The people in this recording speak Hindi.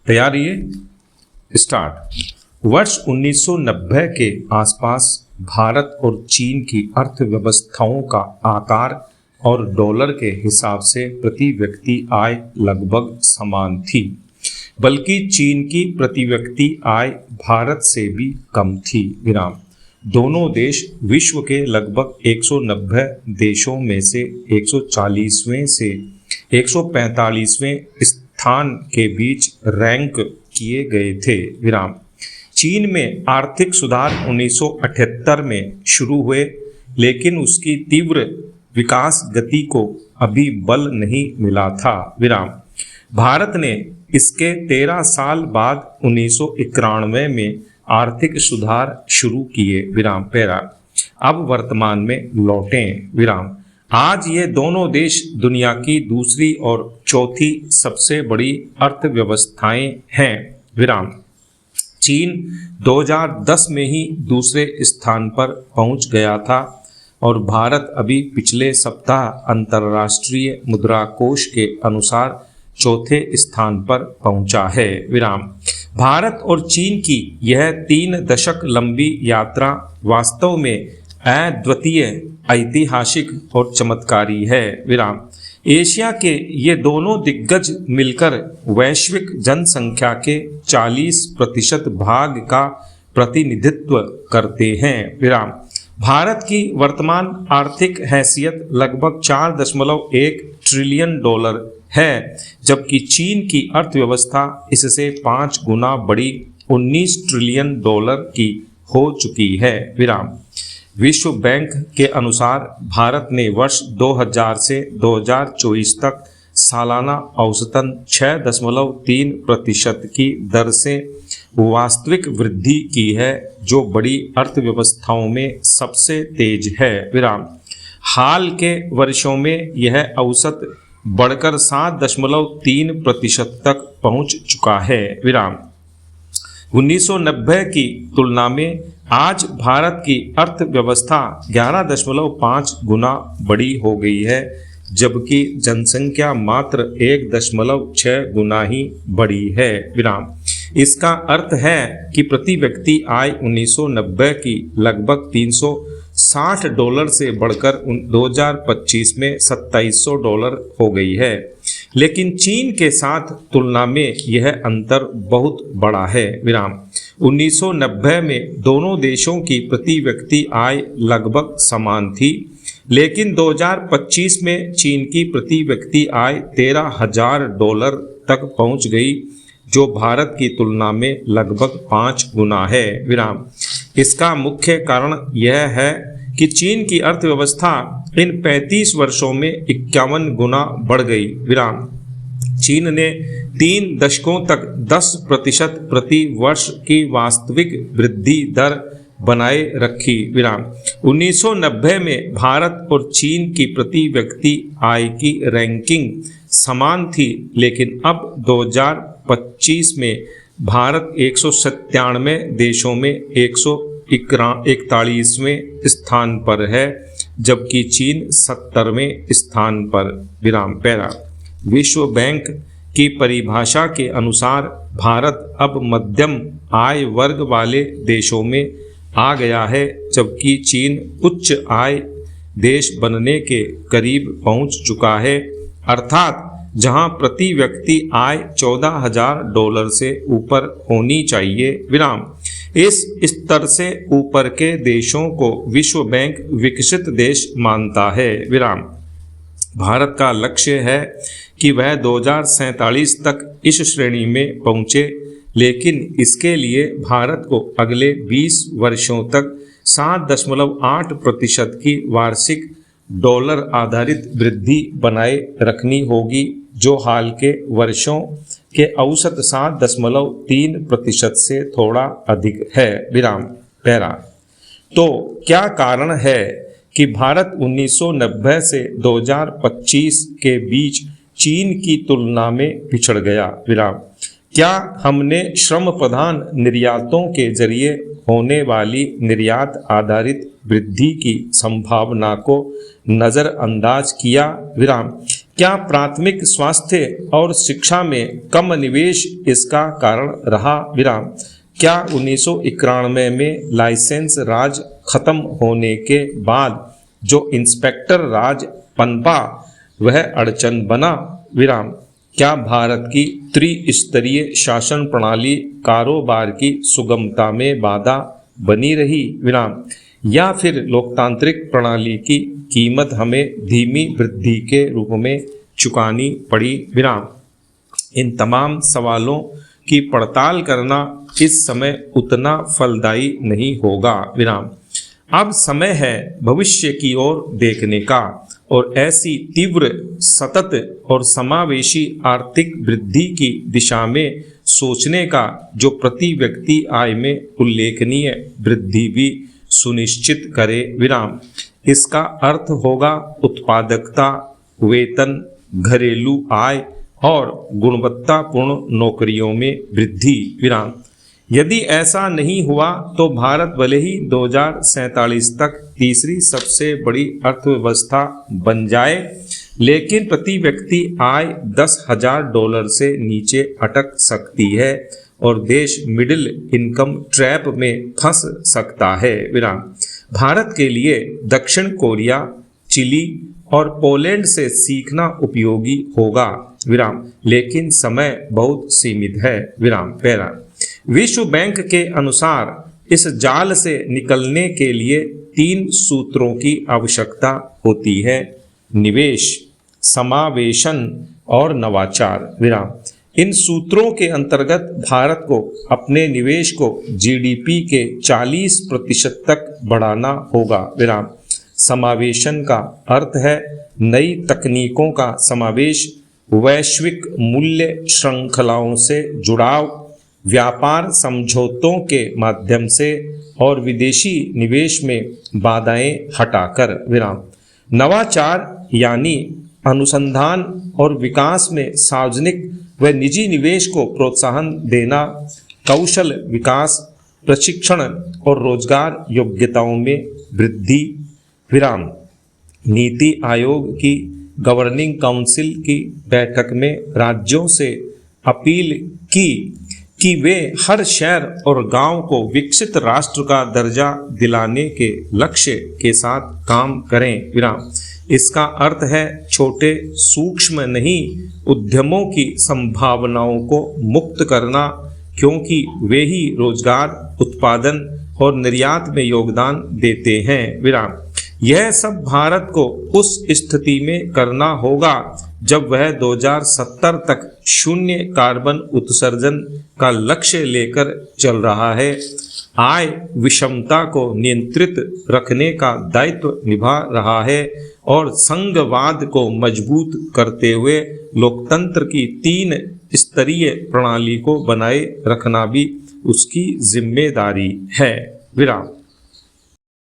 तैयार है स्टार्ट। वर्ष 1990 के आसपास भारत और चीन की अर्थव्यवस्थाओं का आकार और डॉलर के हिसाब से प्रति व्यक्ति आय लगभग समान थी, बल्कि चीन की प्रति व्यक्ति आय भारत से भी कम थी। दोनों देश विश्व के लगभग 190 देशों में से 140वें से 145वें स्थान के बीच रैंक किए गए थे। चीन में आर्थिक सुधार 1978 में शुरू हुए, लेकिन उसकी तीव्र विकास गति को अभी बल नहीं मिला था। भारत ने इसके 13 साल बाद 1991 में आर्थिक सुधार शुरू किए। अब वर्तमान में लौटें। आज ये दोनों देश दुनिया की दूसरी और चौथी सबसे बड़ी अर्थव्यवस्थाएं हैं। चीन 2010 में ही दूसरे स्थान पर पहुंच गया था और भारत अभी पिछले सप्ताह अंतर्राष्ट्रीय मुद्रा कोष के अनुसार चौथे स्थान पर पहुंचा है। भारत और चीन की यह 3 दशक लंबी यात्रा वास्तव में अद्वितीय, ऐतिहासिक और चमत्कारी है। एशिया के ये दोनों दिग्गज मिलकर वैश्विक जनसंख्या के 40% भाग का प्रतिनिधित्व करते हैं। भारत की वर्तमान आर्थिक हैसियत लगभग 4.1 ट्रिलियन डॉलर है, जबकि चीन की अर्थव्यवस्था इससे 5 गुना बड़ी 19 ट्रिलियन डॉलर की हो चुकी है। विश्व बैंक के अनुसार भारत ने वर्ष 2000 से 2024 तक सालाना औसतन 6.3% की दर से वास्तविक वृद्धि की है, जो बड़ी अर्थव्यवस्थाओं में सबसे तेज है। हाल के वर्षों में यह औसत बढ़कर 7.3% तक पहुंच चुका है। 1990 की तुलना में आज भारत की अर्थव्यवस्था 11.5 गुना बड़ी हो गई है, जबकि जनसंख्या मात्र 1.6 गुना ही बढ़ी है। इसका अर्थ है कि प्रति व्यक्ति आय 1990 की लगभग $360 से बढ़कर 2025 में $2700 हो गई है, लेकिन चीन के साथ तुलना में यह अंतर बहुत बड़ा है। 1990 में दोनों देशों की प्रति व्यक्ति आय लगभग समान थी, लेकिन 2025 में चीन की प्रति व्यक्ति आय $13,000 तक पहुंच गई, जो भारत की तुलना में लगभग 5 गुना है। इसका मुख्य कारण यह है कि चीन की अर्थव्यवस्था इन 35 वर्षों में 51 गुना बढ़ गई। चीन ने 3 दशकों तक 10% प्रति वर्ष की वास्तविक वृद्धि दर बनाए रखी। 1990 में भारत और चीन की प्रति व्यक्ति आय की रैंकिंग समान थी, लेकिन अब 2025 में भारत 197 देशों में 141वें स्थान पर है, जबकि चीन 70वें स्थान पर। विश्व बैंक की परिभाषा के अनुसार भारत अब मध्यम आय वर्ग वाले देशों में आ गया है, जबकि चीन उच्च आय देश बनने के करीब पहुंच चुका है, अर्थात जहां प्रति व्यक्ति आय $14,000 से ऊपर होनी चाहिए। इस स्तर से ऊपर के देशों को विश्व बैंक विकसित देश मानता है। भारत का लक्ष्य है कि वह 2047 तक इस श्रेणी में पहुंचे, लेकिन इसके लिए भारत को अगले 20 वर्षों तक 7.8% की वार्षिक डॉलर आधारित वृद्धि बनाए रखनी होगी, जो हाल के वर्षों के औसत 7.3% से थोड़ा अधिक है। तो क्या कारण है कि भारत 1990 से 2025 के बीच चीन की तुलना में पिछड़ गया? क्या हमने श्रम प्रधान निर्यातों के जरिए होने वाली निर्यात आधारित वृद्धि की संभावना को नज़रअंदाज किया? क्या प्राथमिक स्वास्थ्य और शिक्षा में कम निवेश इसका कारण रहा? विराम। क्या 1991 में लाइसेंस राज खत्म होने के बाद जो इंस्पेक्टर राज पनपा वह अड़चन बना? विराम। क्या भारत की त्रिस्तरीय शासन प्रणाली कारोबार की सुगमता में बाधा बनी रही? विराम। या फिर लोकतांत्रिक प्रणाली की कीमत हमें धीमी वृद्धि के रूप में चुकानी पड़ी? विराम। इन तमाम सवालों की पड़ताल करना इस समय उतना फलदायी नहीं होगा। विराम। अब समय है भविष्य की ओर देखने का और ऐसी तीव्र, सतत और समावेशी आर्थिक वृद्धि की दिशा में सोचने का जो प्रति व्यक्ति आय में उल्लेखनीय वृद्धि भी सुनिश्चित करे। विराम। इसका अर्थ होगा उत्पादकता, वेतन, घरेलू आय और गुणवत्तापूर्ण नौकरियों में वृद्धि। विराम। यदि ऐसा नहीं हुआ तो भारत भले ही 2047 तक तीसरी सबसे बड़ी अर्थव्यवस्था बन जाए, लेकिन प्रति व्यक्ति आय $10,000 से नीचे अटक सकती है और देश मिडिल इनकम ट्रैप में फंस सकता है। विराम। भारत के लिए दक्षिण कोरिया, चिली और पोलैंड से सीखना उपयोगी होगा। विराम। लेकिन समय बहुत सीमित है। विराम। पैरा। विश्व बैंक के अनुसार इस जाल से निकलने के लिए 3 सूत्रों की आवश्यकता होती है: निवेश, समावेशन और नवाचार। विराम। इन सूत्रों के अंतर्गत भारत को अपने निवेश को जीडीपी के 40% तक बढ़ाना होगा। विराम। समावेशन का अर्थ है नई तकनीकों का समावेश, वैश्विक मूल्य श्रृंखलाओं से जुड़ाव, व्यापार समझौतों के माध्यम से और विदेशी निवेश में बाधाएं हटाकर। विराम। नवाचार यानी अनुसंधान और विकास में सार्वजनिक व निजी निवेश को प्रोत्साहन देना, कौशल विकास, प्रशिक्षण और रोजगार योग्यताओं में वृद्धि। विराम। नीति आयोग की गवर्निंग काउंसिल की बैठक में राज्यों से अपील की कि वे हर शहर और गांव को विकसित राष्ट्र का दर्जा दिलाने के लक्ष्य के साथ काम करें। विराम। इसका अर्थ है छोटे सूक्ष्म नहीं उद्यमों की संभावनाओं को मुक्त करना, क्योंकि वे ही रोजगार, उत्पादन और निर्यात में योगदान देते हैं। विराम। यह सब भारत को उस स्थिति में करना होगा जब वह 2070 तक शून्य कार्बन उत्सर्जन का लक्ष्य लेकर चल रहा है, आय विषमता को नियंत्रित रखने का दायित्व निभा रहा है और संघवाद को मजबूत करते हुए लोकतंत्र की 3 स्तरीय प्रणाली को बनाए रखना भी उसकी जिम्मेदारी है। विराम।